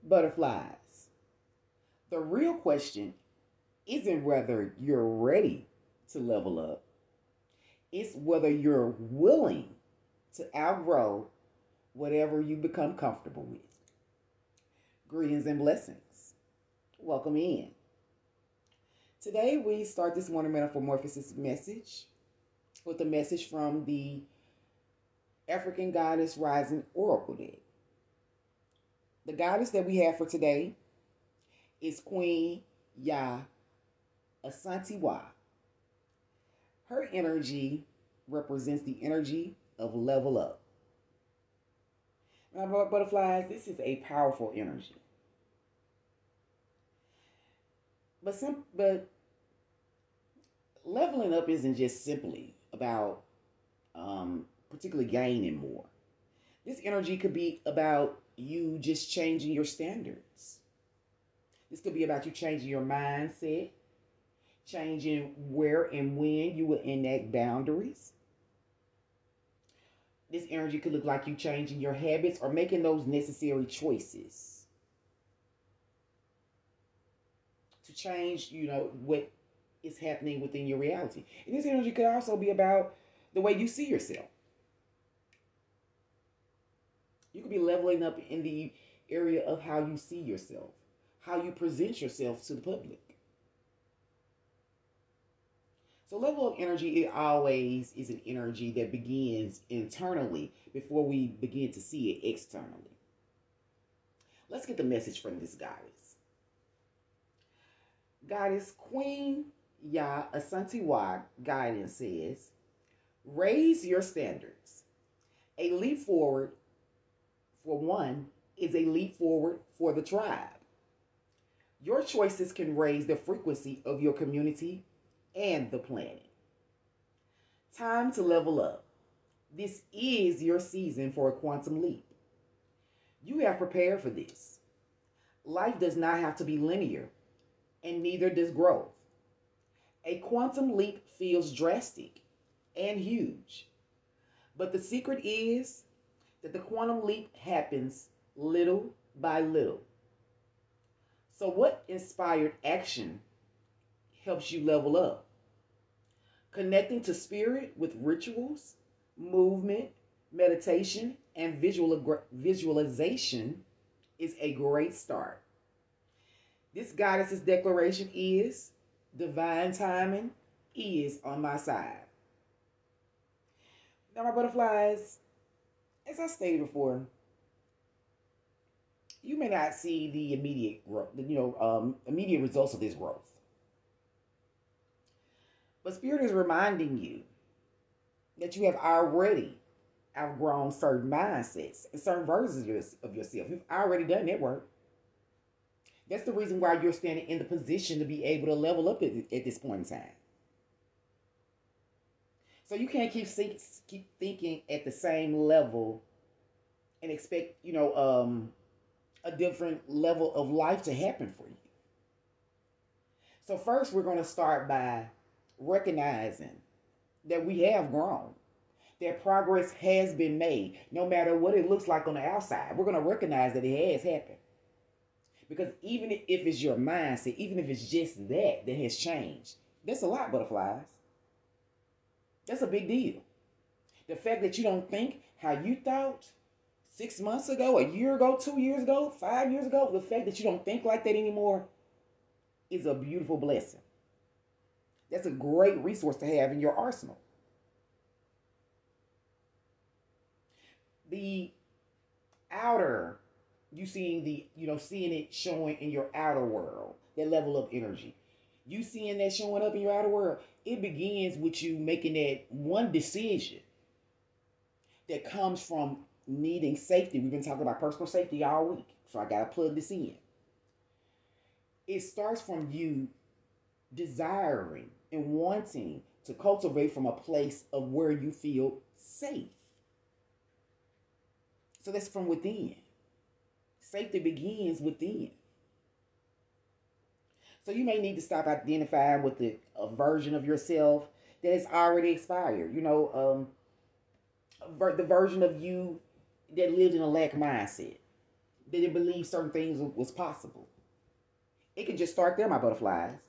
Butterflies. The real question isn't whether you're ready to level up, it's whether you're willing to outgrow whatever you become comfortable with. Greetings and blessings. Welcome in. Today we start this morning metamorphosis message with a message from the African Goddess Rising Oracle deck. The goddess that we have for today is Queen Yaa Asantewaa. Her energy represents the energy of level up. Now, butterflies, this is a powerful energy. But leveling up isn't just simply about particularly gaining more. This energy could be about you just changing your standards. This could be about you changing your mindset, changing where and when you will enact boundaries. This energy could look like you changing your habits or making those necessary choices to change, what is happening within your reality. And this energy could also be about the way you see yourself. You could be leveling up in the area of how you see yourself, how you present yourself to the public. So level of energy, it always is an energy that begins internally before we begin to see it externally. Let's get the message from this goddess. Goddess Queen Yaa Asantewaa guidance says, raise your standards. A leap forward for one is a leap forward for the tribe. Your choices can raise the frequency of your community and the planet. Time to level up. This is your season for a quantum leap. You have prepared for this. Life does not have to be linear, and neither does growth. A quantum leap feels drastic and huge, but the secret is that the quantum leap happens little by little. So, what inspired action helps you level up? Connecting to spirit with rituals, movement, meditation, and visualization is a great start. This goddess's declaration is divine timing is on my side. Now, my butterflies, as I stated before, you may not see the immediate growth, immediate results of this growth. But Spirit is reminding you that you have already outgrown certain mindsets and certain versions of yourself. You've already done that work. That's the reason why you're standing in the position to be able to level up at this point in time. So you can't keep thinking at the same level and expect, a different level of life to happen for you. So first, we're going to start by recognizing that we have grown, that progress has been made, no matter what it looks like on the outside. We're going to recognize that it has happened. Because even if it's your mindset, even if it's just that has changed, that's a lot, butterflies. That's a big deal. The fact that you don't think how you thought 6 months ago, a year ago, 2 years ago, 5 years ago, the fact that you don't think like that anymore is a beautiful blessing. That's a great resource to have in your arsenal. The outer, seeing it showing in your outer world, that level of energy. You seeing that showing up in your outer world, it begins with you making that one decision that comes from needing safety. We've been talking about personal safety all week, so I got to plug this in. It starts from you desiring and wanting to cultivate from a place of where you feel safe. So that's from within. Safety begins within. So you may need to stop identifying with a version of yourself that has already expired. The version of you that lived in a lack mindset. They didn't believe certain things was possible. It can just start there, my butterflies.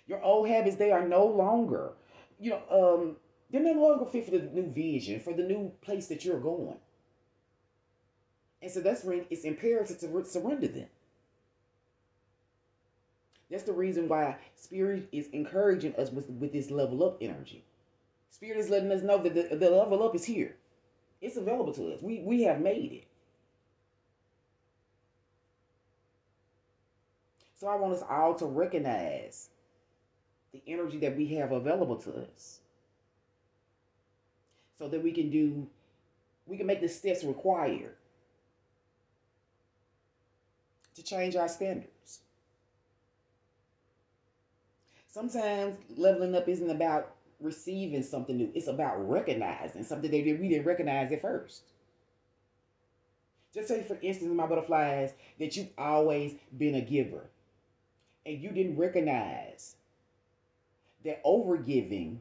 Your old habits, they are no longer, they're no longer fit for the new vision, for the new place that you're going. And so that's when it's imperative to surrender them. That's the reason why Spirit is encouraging us with this level up energy. Spirit is letting us know that the level up is here. It's available to us. We have made it. So I want us all to recognize the energy that we have available to us, so that we can make the steps required to change our standards. Sometimes leveling up isn't about receiving something new. It's about recognizing something that we didn't recognize at first. Just say, for instance, my butterflies, that you've always been a giver and you didn't recognize that overgiving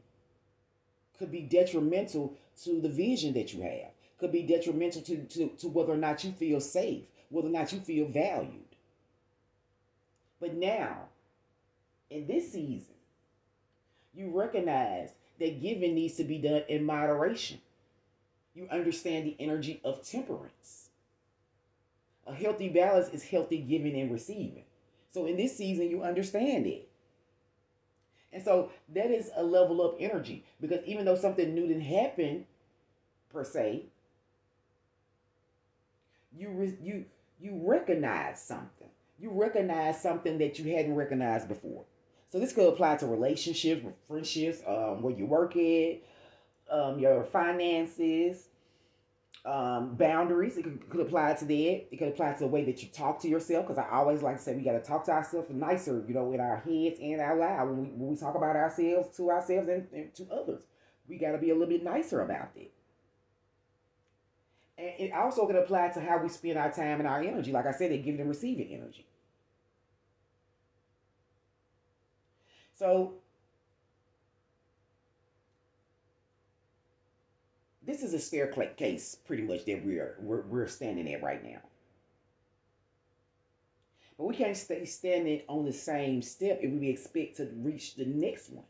could be detrimental to the vision that you have, could be detrimental to whether or not you feel safe, whether or not you feel valued. But now, in this season, you recognize that giving needs to be done in moderation. You understand the energy of temperance. A healthy balance is healthy giving and receiving. So in this season, you understand it. And so that is a level up energy, because even though something new didn't happen per se, you recognize something. You recognize something that you hadn't recognized before. So this could apply to relationships, friendships, where you work at, your finances, boundaries. It could apply to that. It could apply to the way that you talk to yourself, because I always like to say we got to talk to ourselves nicer, in our heads and out loud when we talk about ourselves to ourselves and to others. We got to be a little bit nicer about that. And it also can apply to how we spend our time and our energy. Like I said, they giving and receiving energy. So this is a staircase pretty much that we're standing at right now. But we can't stay standing on the same step if we expect to reach the next one.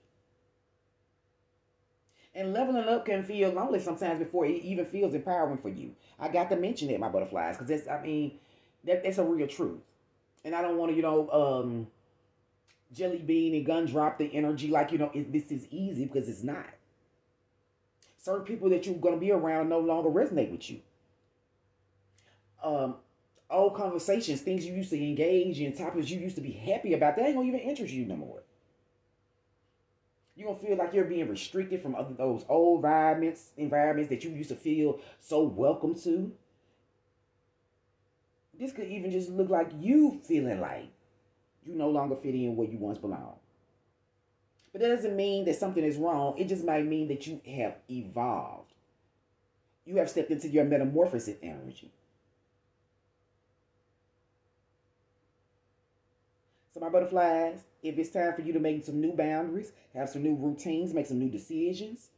And leveling up can feel lonely sometimes before it even feels empowering for you. I got to mention that, my butterflies, because that's a real truth. And I don't want to, jelly bean and gun drop the energy like, this is easy, because it's not. Certain people that you're going to be around no longer resonate with you. Old conversations, things you used to engage in, topics you used to be happy about, they ain't going to even interest you no more. You're going to feel like you're being restricted from those old environments that you used to feel so welcome to. This could even just look like you feeling like you no longer fit in where you once belonged. But that doesn't mean that something is wrong. It just might mean that you have evolved. You have stepped into your metamorphosis energy. So my butterflies, if it's time for you to make some new boundaries, have some new routines, make some new decisions,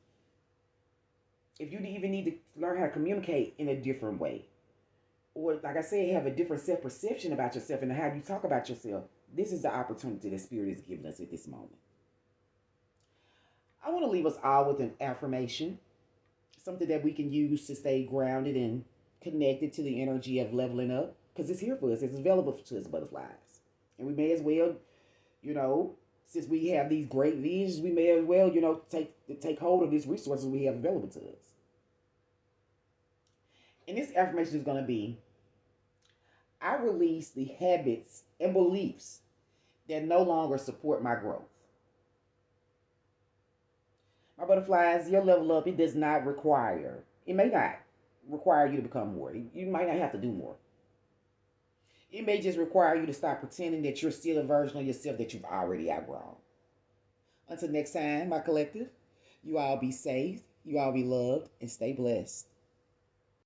if you even need to learn how to communicate in a different way, or like I said, have a different self-perception about yourself and how you talk about yourself, this is the opportunity that Spirit is giving us at this moment. I want to leave us all with an affirmation, something that we can use to stay grounded and connected to the energy of leveling up, because it's here for us. It's available to us, butterflies. And we may as well, since we have these great visions, we may as well, take hold of these resources we have available to us. And this affirmation is going to be, I release the habits and beliefs that no longer support my growth. My butterflies, your level up, it may not require you to become more. You might not have to do more. It may just require you to stop pretending that you're still a version of yourself that you've already outgrown. Until next time, my collective, you all be safe, you all be loved, and stay blessed.